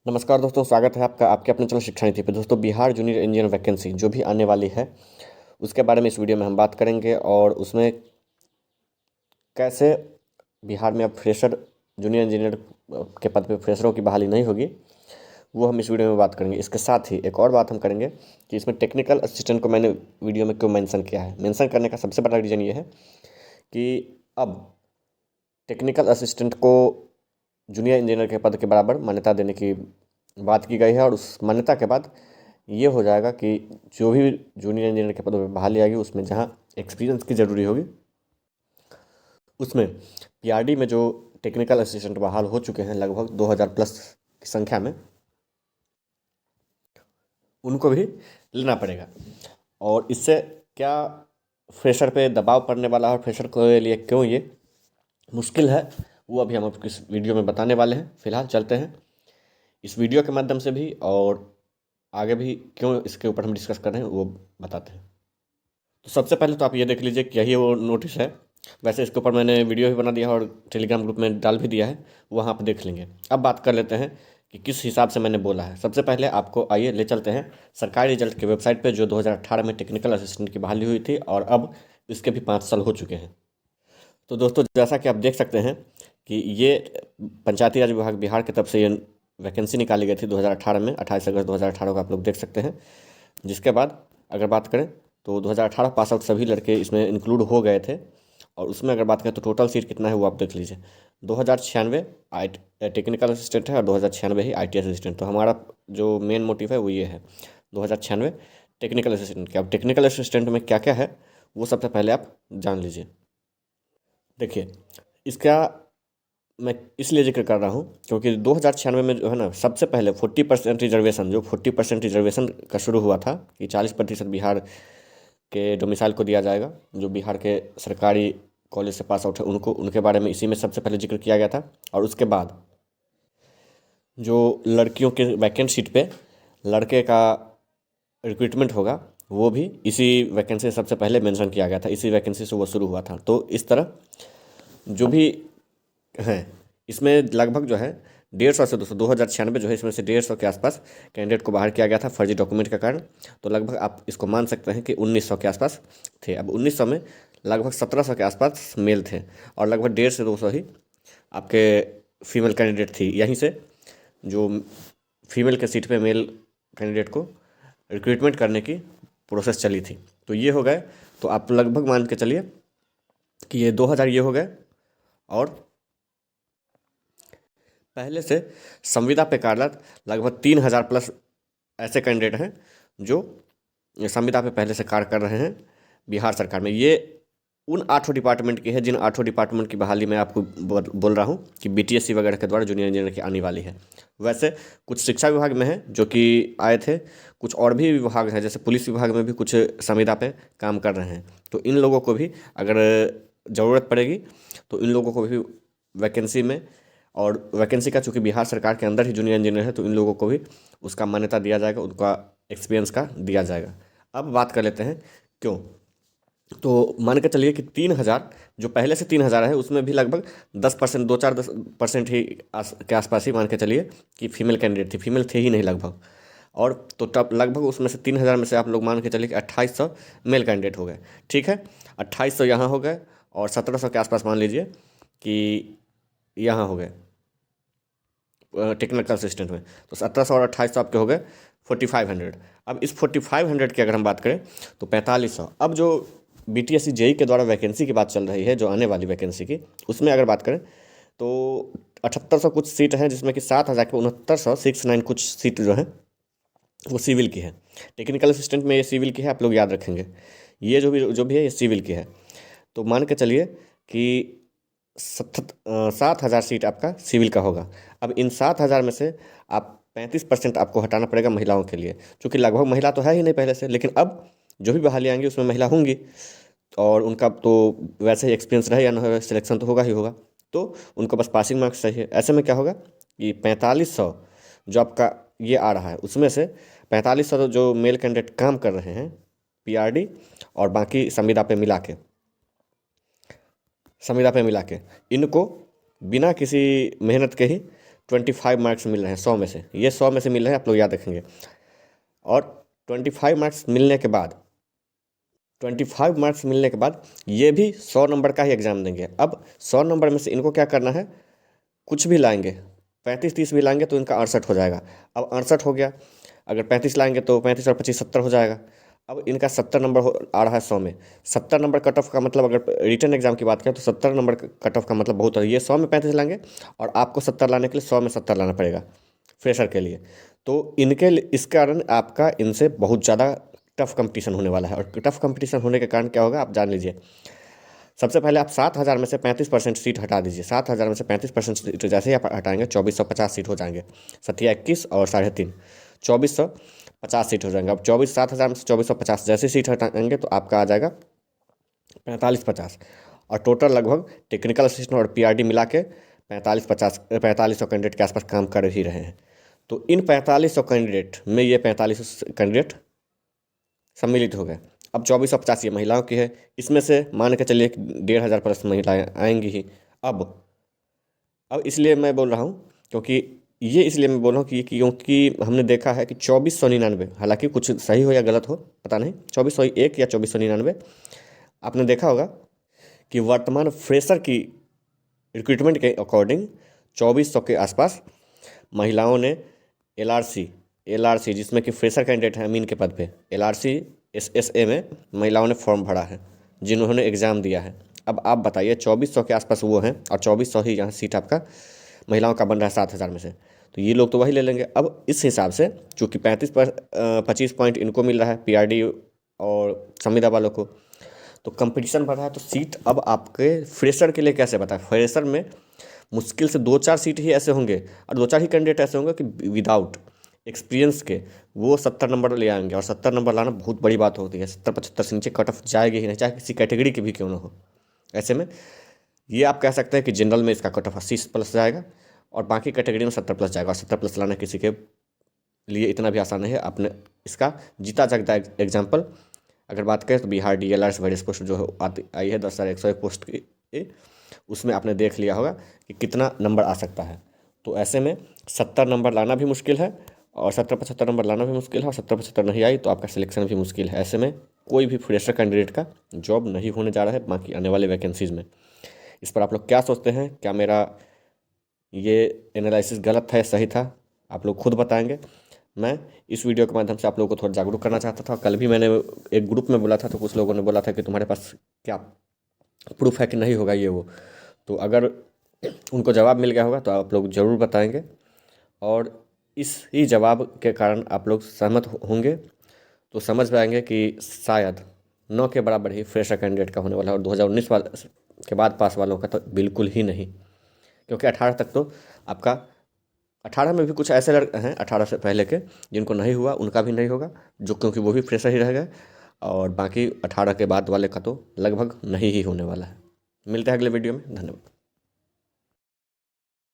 नमस्कार दोस्तों, स्वागत है आपका आपके अपने चैनल शिक्षा नीति पे। दोस्तों, बिहार जूनियर इंजीनियर वैकेंसी जो भी आने वाली है उसके बारे में इस वीडियो में हम बात करेंगे और उसमें कैसे बिहार में अब फ्रेशर जूनियर इंजीनियर के पद पे फ्रेशरों की बहाली नहीं होगी, वो हम इस वीडियो में बात करेंगे। इसके साथ ही एक और बात हम करेंगे कि इसमें टेक्निकल असिस्टेंट को मैंने वीडियो में क्यों मेंशन किया है। मेंशन करने का सबसे बड़ा रीज़न ये है कि अब टेक्निकल असिस्टेंट को जूनियर इंजीनियर के पद के बराबर मान्यता देने की बात की गई है और उस मान्यता के बाद ये हो जाएगा कि जो भी जूनियर इंजीनियर के पदों पर बहाली आएगी उसमें जहाँ एक्सपीरियंस की ज़रूरी होगी उसमें पीआरडी में जो टेक्निकल असिस्टेंट बहाल हो चुके हैं लगभग 2000 प्लस की संख्या में, उनको भी लेना पड़ेगा। और इससे क्या फ्रेशर पे दबाव पड़ने वाला है और फ्रेशर के लिए क्यों ये मुश्किल है, वो अभी हम आपको इस वीडियो में बताने वाले हैं। फिलहाल चलते हैं इस वीडियो के माध्यम से भी और आगे भी क्यों इसके ऊपर हम डिस्कस कर रहे हैं वो बताते हैं। तो सबसे पहले तो आप ये देख लीजिए कि यही वो नोटिस है। वैसे इसके ऊपर मैंने वीडियो भी बना दिया है और टेलीग्राम ग्रुप में डाल भी दिया है, वहाँ आप देख लेंगे। अब बात कर लेते हैं कि किस हिसाब से मैंने बोला है। सबसे पहले आपको आइए ले चलते हैं सरकारी रिजल्ट के वेबसाइट पर, जो 2018 में टेक्निकल असिस्टेंट की बहाली हुई थी और अब इसके भी 5 साल हो चुके हैं। तो दोस्तों, जैसा कि आप देख सकते हैं कि ये पंचायती राज विभाग बिहार की तरफ से ये वैकेंसी निकाली गई थी 2018 में, 28 अगस्त 2018 को आप लोग देख सकते हैं। जिसके बाद अगर बात करें तो 2018 पास आउट सभी लड़के इसमें इंक्लूड हो गए थे। और उसमें अगर बात करें तो टोटल सीट कितना है वो आप देख लीजिए। 2096 आई टेक्निकल असिस्टेंट है और 2096 ही आई असिस्टेंट। तो हमारा जो मेन मोटिव है वो ये है 2096 टेक्निकल असिस्टेंट के। अब टेक्निकल असिस्टेंट में क्या क्या है वो सबसे पहले आप जान लीजिए। देखिए, इसका मैं इसलिए जिक्र कर रहा हूँ क्योंकि 2096 में जो है ना, सबसे पहले 40% रिजर्वेशन, जो 40% रिजर्वेशन का शुरू हुआ था कि 40% बिहार के डोमिसाइल को दिया जाएगा, जो बिहार के सरकारी कॉलेज से पास आउट है उनको, उनके बारे में इसी में सबसे पहले जिक्र किया गया था। और उसके बाद जो लड़कियों के वैकेंट सीट पे लड़के का रिक्रूटमेंट होगा वो भी इसी वैकेंसी से सबसे पहले मेंशन किया गया था, इसी वैकेंसी से वो शुरू हुआ था। तो इस तरह जो भी हैं इसमें लगभग जो है 150 से 2096 जो है इसमें से 150 के आसपास कैंडिडेट को बाहर किया गया था फर्जी डॉक्यूमेंट के कारण। तो लगभग आप इसको मान सकते हैं कि 1900 के आसपास थे। अब 1900 में लगभग 1700 के आसपास मेल थे और लगभग 150 से 200 ही आपके फीमेल कैंडिडेट थी। यहीं से जो फीमेल के सीट पे मेल कैंडिडेट को रिक्रूटमेंट करने की प्रोसेस चली थी। तो ये हो गए, तो आप लगभग मान के चलिए कि ये 2000 ये हो गए। और पहले से संविदा पे कार्यरत लगभग 3000 प्लस ऐसे कैंडिडेट हैं जो संविदा पे पहले से कार्य कर रहे हैं बिहार सरकार में। ये उन 8 डिपार्टमेंट की है जिन 8 डिपार्टमेंट की बहाली मैं आपको बोल रहा हूँ कि बीटीएससी वगैरह के द्वारा जूनियर इंजीनियर की आने वाली है। वैसे कुछ शिक्षा विभाग में है जो कि आए थे, कुछ और भी विभाग हैं जैसे पुलिस विभाग में भी कुछ संविदा पे काम कर रहे हैं। तो इन लोगों को भी अगर ज़रूरत पड़ेगी तो इन लोगों को भी वैकेंसी में, और वैकेंसी का चूँकि बिहार सरकार के अंदर ही जूनियर इंजीनियर है तो इन लोगों को भी उसका मान्यता दिया जाएगा, उनका एक्सपीरियंस का दिया जाएगा। अब बात कर लेते हैं क्यों। तो मान के चलिए कि 3000 जो पहले से 3000 है उसमें भी लगभग 10%, 10% ही के आसपास ही मान के चलिए कि फीमेल कैंडिडेट थी, फीमेल थे ही नहीं लगभग। और तो तब लगभग उसमें से 3000 में से आप लोग मान के चलिए कि 2800 मेल कैंडिडेट हो गए। ठीक है, 2800 यहाँ हो गए और 1700 के आसपास मान लीजिए कि यहाँ हो गए टेक्निकल असिस्टेंट में। तो 1700 और 2800 आपके हो गए 4500। अब इस 4500 की अगर हम बात करें तो 4500। अब जो बीटीएससी जेई के द्वारा वैकेंसी की बात चल रही है, जो आने वाली वैकेंसी की, उसमें अगर बात करें तो 7800 कुछ सीट हैं जिसमें कि 7000 के 6969 कुछ सीट जो हैं वो सिविल की है। टेक्निकल असिस्टेंट में ये सिविल की है, आप लोग याद रखेंगे। ये जो भी है ये सिविल की है। तो मान के चलिए कि 7000 सीट आपका सिविल का होगा। अब इन 7000 में से आप 35% आपको हटाना पड़ेगा महिलाओं के लिए, क्योंकि लगभग महिला तो है ही नहीं पहले से, लेकिन अब जो भी बहाली आएंगी उसमें महिला होंगी और उनका तो वैसे ही एक्सपीरियंस रहे या ना रहे, सिलेक्शन तो होगा ही होगा। तो उनको बस पासिंग मार्क्स चाहिए। ऐसे में क्या होगा कि 4500 जो आपका ये आ रहा है उसमें से 4500 जो मेल कैंडिडेट काम कर रहे हैं पीआरडी और बाकी संविदा पे मिला के इनको बिना किसी मेहनत के ही 25 मार्क्स मिल रहे हैं 100 में से, ये 100 में से मिल रहे हैं, आप लोग याद रखेंगे। और 25 मार्क्स मिलने के बाद 25 मार्क्स मिलने के बाद ये भी 100 नंबर का ही एग्ज़ाम देंगे। अब 100 नंबर में से इनको क्या करना है, कुछ भी लाएंगे, 35-30 भी लाएंगे तो इनका 68 हो जाएगा। अब 68 हो गया, अगर 35 लाएंगे तो 35 और 25 70 हो जाएगा। अब इनका 70 नंबर आ रहा है 100 में। 70 नंबर कट ऑफ का मतलब, अगर रिटन एग्जाम की बात करें तो 70 नंबर कट ऑफ का मतलब बहुत है। ये 100 में 35 लाएंगे और आपको 70 लाने के लिए 100 में 70 लाना पड़ेगा फ्रेशर के लिए। तो इस कारण आपका इनसे बहुत ज़्यादा टफ कंपटीशन होने वाला है। और टफ कंपटीशन होने के कारण क्या होगा आप जान लीजिए। सबसे पहले आप 7,000 में से 35% सीट हटा दीजिए। 7,000 में से 35% सीट जैसे ही आप हटाएंगे 2450 सीट हो जाएंगे। 7-21 और 3.5 2450 सीट हो जाएंगे। अब 7,000 में से 2450 जैसे सीट हटाएंगे तो आपका आ जाएगा 45-50। और टोटल लगभग टेक्निकल असिस्टेंट और पीआरडी मिला के 45-50 कैंडिडेट के आसपास काम कर ही रहे हैं। तो इन 4500 कैंडिडेट में ये 4500 कैंडिडेट सम्मिलित हो गए। अब 2450 ये महिलाओं की है, इसमें से मान के चलिए 1,500 प्लस महिलाएं आएंगी ही। अब इसलिए मैं बोल रहा हूँ, इसलिए मैं बोल रहा हूँ क्योंकि हमने देखा है कि 2499, हालांकि कुछ सही हो या गलत हो पता नहीं, 2401 या 2499 आपने देखा होगा कि वर्तमान फ्रेशर की रिक्रूटमेंट के अकॉर्डिंग 2400 के आसपास महिलाओं ने एलआरसी जिसमें कि फ्रेशर कैंडिडेट है अमीन के पद पे, एलआरसी एसएसए में महिलाओं ने फॉर्म भरा है, जिन्होंने एग्ज़ाम दिया है। अब आप बताइए 2400 के आसपास वो हैं और 2400 ही यहाँ सीट आपका महिलाओं का बन रहा है 7,000 में से, तो ये लोग तो वही ले लेंगे। अब इस हिसाब से चूँकि 25 पॉइंट इनको मिल रहा है पीआरडी और संविदा वालों को, तो कंपटीशन बढ़ रहा है। तो सीट अब आपके फ्रेशर के लिए कैसे बताएं। फ्रेशर में मुश्किल से 2-4 सीट ही ऐसे होंगे और 2-4 ही कैंडिडेट ऐसे होंगे कि विदाउट एक्सपीरियंस के वो 70 नंबर ले आएंगे। और 70 नंबर लाना बहुत बड़ी बात होती है। 70-75 से नीचे कट ऑफ जाएगी ही नहीं, चाहे किसी कैटेगरी की भी क्यों ना हो। ऐसे में ये आप कह सकते हैं कि जनरल में इसका कट ऑफ 80 प्लस जाएगा और बाकी कैटेगरी में 70 प्लस जाएगा। और 70 प्लस लाना किसी के लिए इतना भी आसान नहीं है। आपने इसका जीता जागता एग्जाम्पल अगर बात करें तो बिहार डीएलआर वेरियस पोस्ट जो आई है 10,101 पोस्ट की, उसमें आपने देख लिया होगा कि कितना नंबर आ सकता है। तो ऐसे में 70 नंबर लाना भी मुश्किल है और 70-75 नंबर लाना भी मुश्किल है और 70-75 नहीं आई तो आपका सिलेक्शन भी मुश्किल है। ऐसे में कोई भी फ्रेशर कैंडिडेट का जॉब नहीं होने जा रहा है बाकी आने वाले वैकेंसीज़ में। इस पर आप लोग क्या सोचते हैं? क्या मेरा ये एनालिसिस गलत था या सही था? आप लोग खुद बताएंगे। मैं इस वीडियो के माध्यम से आप लोगों को थोड़ा जागरूक करना चाहता था। कल भी मैंने एक ग्रुप में बोला था तो कुछ लोगों ने बोला था कि तुम्हारे पास क्या प्रूफ है कि नहीं होगा ये वो। तो अगर उनको जवाब मिल गया होगा तो आप लोग ज़रूर बताएंगे और इस ही जवाब के कारण आप लोग सहमत होंगे तो समझ पाएंगे कि शायद 9 के बराबर ही फ्रेशर कैंडिडेट का होने वाला है और 2019 के बाद पास वालों का तो बिल्कुल ही नहीं। क्योंकि 18 तक तो आपका 18 में भी कुछ ऐसे लड़के हैं 18 से पहले के जिनको नहीं हुआ, उनका भी नहीं होगा जो, क्योंकि वो भी फ्रेशर ही रह गए। और बाकी 18 के बाद वाले का तो लगभग नहीं ही होने वाला है। मिलते हैं अगले वीडियो में। धन्यवाद।